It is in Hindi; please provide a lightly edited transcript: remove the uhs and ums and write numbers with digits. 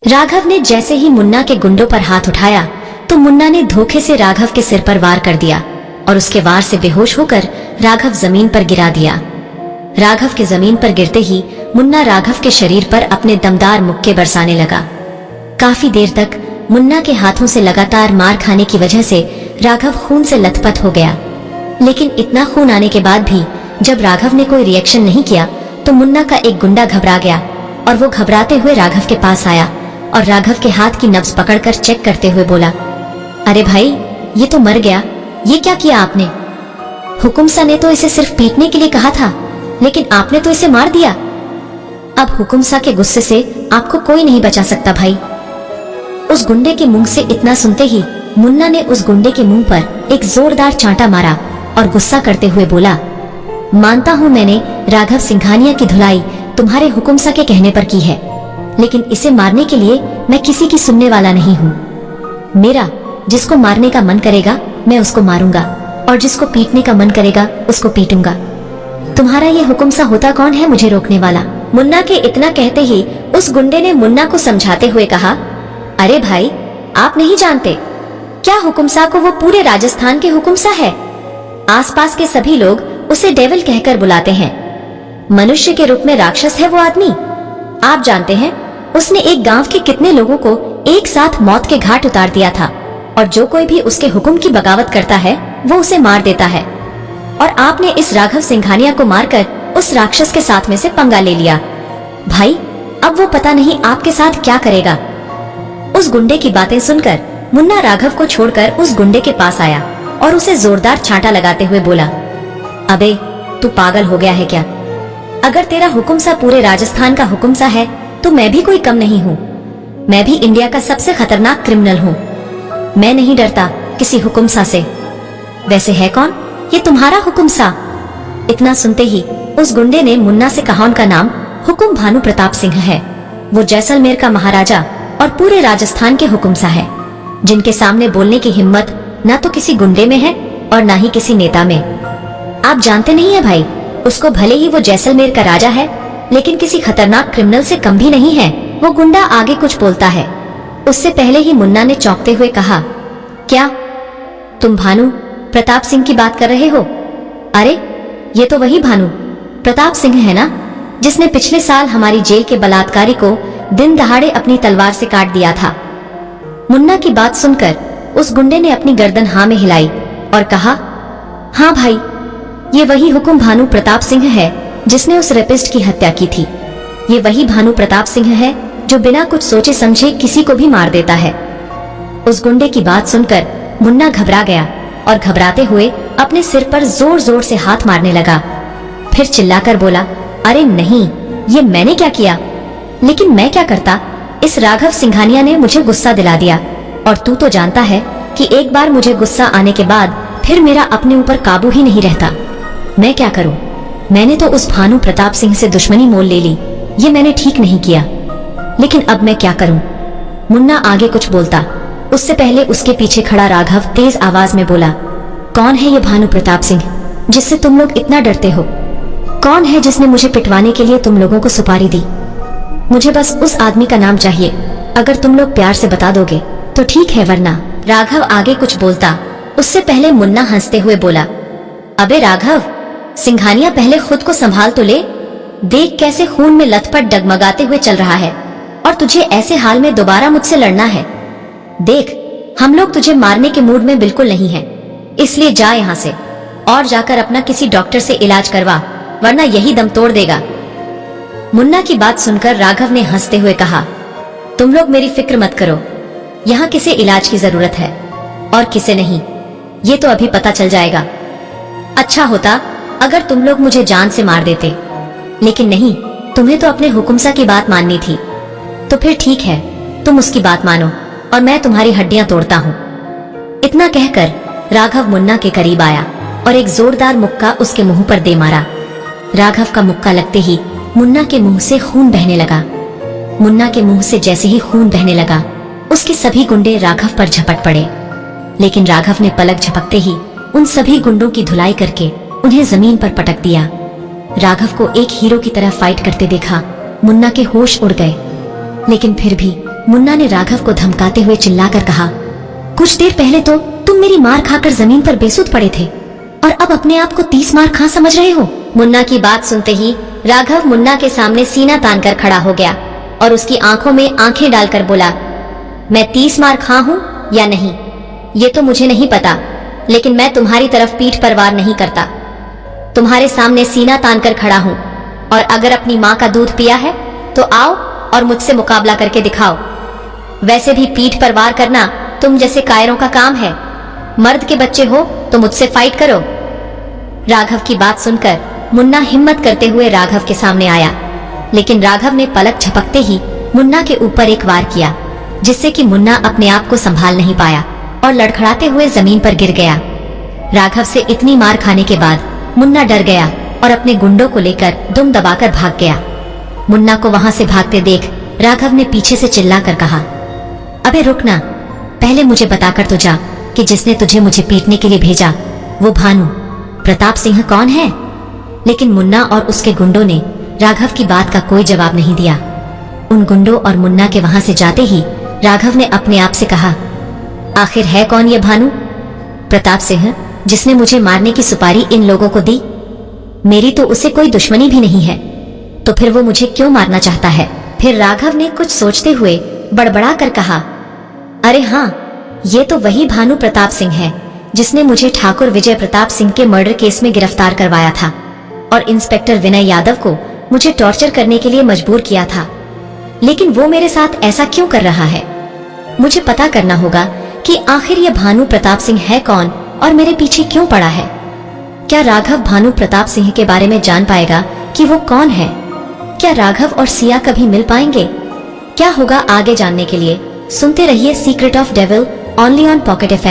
राघव ने जैसे ही मुन्ना के गुंडों पर हाथ उठाया तो मुन्ना ने धोखे से राघव के सिर पर वार कर दिया और उसके वार से बेहोश होकर राघव जमीन पर गिरा दिया। राघव के जमीन पर गिरते ही मुन्ना राघव के शरीर पर अपने दमदार मुक्के बरसाने लगा। काफी देर तक मुन्ना के हाथों से लगातार मार खाने की वजह से राघव खून से लथपथ हो गया, लेकिन इतना खून आने के बाद भी जब राघव ने कोई रिएक्शन नहीं किया तो मुन्ना का एक गुंडा घबरा गया और वो घबराते हुए राघव के पास आया और राघव के हाथ की नब्ज पकड़कर चेक करते हुए बोला, अरे भाई, ये तो मर गया, ये क्या किया आपने? हुकुमसा ने तो इसे सिर्फ पीटने के लिए कहा था, लेकिन आपने तो इसे मार दिया। अब हुकुमसा के गुस्से से आपको कोई नहीं बचा सकता भाई। उस गुंडे के मुंह से इतना सुनते ही मुन्ना ने उस गुंडे के मुंह पर एक जोरदार चांटा मारा और गुस्सा करते हुए बोला, मानता हूँ मैंने राघव सिंघानिया की धुलाई तुम्हारे हुकुमसा के कहने पर की है, लेकिन इसे मारने के लिए मैं किसी की सुनने वाला नहीं हूँ। मेरा जिसको मारने का मन करेगा मैं उसको मारूंगा और जिसको पीटने का मन करेगा उसको पीटूंगा। तुम्हारा ये हुकुमसा होता कौन है मुझे रोकने वाला? मुन्ना के इतना कहते ही उस गुंडे ने मुन्ना को समझाते हुए कहा, अरे भाई, आप नहीं जानते क्या हुकुमसा को वो पूरे राजस्थान के हुकुमसा है। आसपास के सभी लोग उसे डेविल कहकर बुलाते हैं। मनुष्य के रूप में राक्षस है वो आदमी। आप जानते हैं उसने एक गांव के कितने लोगों को एक साथ मौत के घाट उतार दिया था, और जो कोई भी उसके हुक्म की बगावत करता है वो उसे मार देता है। और आपने इस राघव सिंघानिया को मारकर उस राक्षस के साथ में से पंगा ले लिया। भाई, अब वो पता नहीं आपके साथ क्या करेगा। उस गुंडे की बातें सुनकर मुन्ना राघव को छोड़कर उस गुंडे के पास आया और उसे जोरदार छांटा लगाते हुए बोला, अबे तू पागल हो गया है क्या? अगर तेरा हुकुमसा पूरे राजस्थान का हुकुमसा है तो मैं भी कोई कम नहीं हूँ। मैं भी इंडिया का सबसे खतरनाक क्रिमिनल हूँ। मैं नहीं डरता किसी हुकुमसा से। वैसे है कौन ये तुम्हारा हुकुमसा? इतना सुनते ही उस गुंडे ने मुन्ना से कहा, उनका नाम हुकुम भानु प्रताप सिंह है। वो जैसलमेर का महाराजा और पूरे राजस्थान के हुकुमसा है, जिनके सामने बोलने की हिम्मत न तो किसी गुंडे में है और न ही किसी नेता में। आप जानते नहीं है भाई, उसको भले ही वो जैसलमेर का राजा है, लेकिन किसी खतरनाक क्रिमिनल से कम भी नहीं है। वो गुंडा आगे कुछ बोलता है, उससे पहले ही मुन्ना ने चौंकते हुए कहा, क्या तुम भानु प्रताप सिंह की बात कर रहे हो? अरे ये तो वही भानु प्रताप सिंह है ना, जिसने पिछले साल हमारी जेल के बलात्कारी को दिन दहाड़े अपनी तलवार से काट दिया था। मुन्ना की बात सुनकर उस गुंडे ने अपनी गर्दन हाँ में हिलाई और कहा, हाँ भाई, ये वही हुकुम भानु प्रताप सिंह है जिसने उस रेपिस्ट की हत्या की थी। ये वही भानु प्रताप सिंह है जो बिना कुछ सोचे समझे किसी को भी मार देता है। उस गुंडे की बात सुनकर मुन्ना घबरा गया और घबराते हुए अपने सिर पर जोर जोर से हाथ मारने लगा। फिर चिल्लाकर बोला, अरे नहीं, ये मैंने क्या किया? लेकिन मैं क्या करता? इस राघव सिंघानिया ने मुझे गुस्सा दिला दिया, और तू तो जानता है कि एक बार मुझे गुस्सा आने के बाद फिर मेरा अपने ऊपर काबू ही नहीं रहता। मैं क्या करूं? मैंने तो उस भानु प्रताप सिंह से दुश्मनी मोल ले ली। ये मैंने ठीक नहीं किया, लेकिन अब मैं क्या करूं? मुन्ना आगे कुछ बोलता, उससे पहले उसके पीछे खड़ा राघव तेज आवाज में बोला, कौन है ये भानु प्रताप सिंह जिससे तुम लोग इतना डरते हो? कौन है जिसने मुझे पिटवाने के लिए तुम लोगों को सुपारी दी? मुझे बस उस आदमी का नाम चाहिए। अगर तुम लोग प्यार से बता दोगे तो ठीक है, वरना। राघव आगे कुछ बोलता, उससे पहले मुन्ना हंसते हुए बोला, अबे राघव सिंघानिया, पहले खुद को संभाल तो ले। देख कैसे खून में लथपथ डगमगाते हुए चल रहा है, और तुझे ऐसे हाल में दोबारा मुझसे लड़ना है। देख, हम लोग तुझे मारने के मूड में बिल्कुल नहीं हैं, इसलिए जा यहाँ से और जाकर अपना किसी डॉक्टर से इलाज करवा, वरना यही दम तोड़ देगा। मुन्ना की बात सुनकर राघव ने हंसते हुए कहा, तुम लोग मेरी फिक्र मत करो, यहाँ किसे इलाज की जरूरत है और किसे नहीं, ये तो अभी पता चल जाएगा। अच्छा होता अगर तुम लोग मुझे जान से मार देते, लेकिन नहीं, तुम्हें तो अपने हुकुमसा की बात माननी थी। तो फिर ठीक है, तुम उसकी बात मानो और मैं तुम्हारी हड्डियां तोड़ता हूँ। इतना कहकर राघव मुन्ना के करीब आया और एक जोरदार मुक्का उसके मुंह पर दे मारा। राघव का मुक्का लगते ही मुन्ना के मुंह से खून बहने लगा। मुन्ना के मुंह से जैसे ही खून बहने लगा, उसके सभी गुंडे राघव पर झपट पड़े, लेकिन राघव ने पलक झपकते ही उन सभी गुंडों की धुलाई करके उन्हें जमीन पर पटक दिया। राघव को एक हीरो की तरह फाइट करते देखा मुन्ना के होश उड़ गए, लेकिन फिर भी मुन्ना ने राघव को धमकाते हुए चिल्लाकर कहा, कुछ देर पहले तो तुम मेरी मार खाकर जमीन पर बेसुध पड़े थे और अब अपने आप को 30 मार खा समझ रहे हो। मुन्ना की बात सुनते ही राघव मुन्ना के सामने सीना तानकर खड़ा हो गया और उसकी आंखों में आंखें डालकर बोला, मैं 30 मार खा हूँ या नहीं ये तो मुझे नहीं पता, लेकिन मैं तुम्हारी तरफ पीठ पर वार नहीं करता। तुम्हारे सामने सीना तानकर खड़ा हूँ और अगर अपनी माँ का दूध पिया है तो आओ और मुझसे मुकाबला करके दिखाओ। वैसे भी पीठ पर वार करना तुम जैसे कायरों का काम है। मर्द के बच्चे हो तो मुझसे फाइट करो। राघव की बात सुनकर मुन्ना हिम्मत करते हुए राघव के सामने आया, लेकिन राघव ने पलक झपकते ही मुन्ना के ऊपर एक वार किया, जिससे कि मुन्ना अपने आप को संभाल नहीं पाया और लड़खड़ाते हुए जमीन पर गिर गया। राघव से इतनी मार खाने के बाद मुन्ना डर गया और अपने गुंडों को लेकर दुम दबाकर भाग गया। मुन्ना को वहां से भागते देख राघव ने पीछे से चिल्लाकर कहा, अबे रुकना, पहले मुझे बताकर तो जा कि जिसने तुझे मुझे पीटने के लिए भेजा वो भानु प्रताप सिंह कौन है। लेकिन मुन्ना और उसके गुंडों ने राघव की बात का कोई जवाब नहीं दिया। उन गुंडों और मुन्ना के वहां से जाते ही राघव ने अपने आप से कहा, आखिर है कौन ये भानु प्रताप सिंह जिसने मुझे मारने की सुपारी इन लोगों को दी। मेरी तो उसे कोई दुश्मनी भी नहीं है, तो फिर वो मुझे क्यों मारना चाहता है। फिर राघव ने कुछ सोचते हुए बड़बड़ा कर कहा, अरे हाँ, ये तो वही भानु प्रताप सिंह है जिसने मुझे ठाकुर विजय प्रताप सिंह के मर्डर केस में गिरफ्तार करवाया था और इंस्पेक्टर विनय यादव को मुझे टॉर्चर करने के लिए मजबूर किया था। लेकिन वो मेरे साथ ऐसा क्यों कर रहा है। मुझे पता करना होगा कि आखिर ये भानु प्रताप सिंह है कौन और मेरे पीछे क्यों पड़ा है। क्या राघव भानु प्रताप सिंह के बारे में जान पाएगा कि वो कौन है। क्या राघव और सिया कभी मिल पाएंगे। क्या होगा आगे जानने के लिए सुनते रहिए secret of devil only on pocket FM।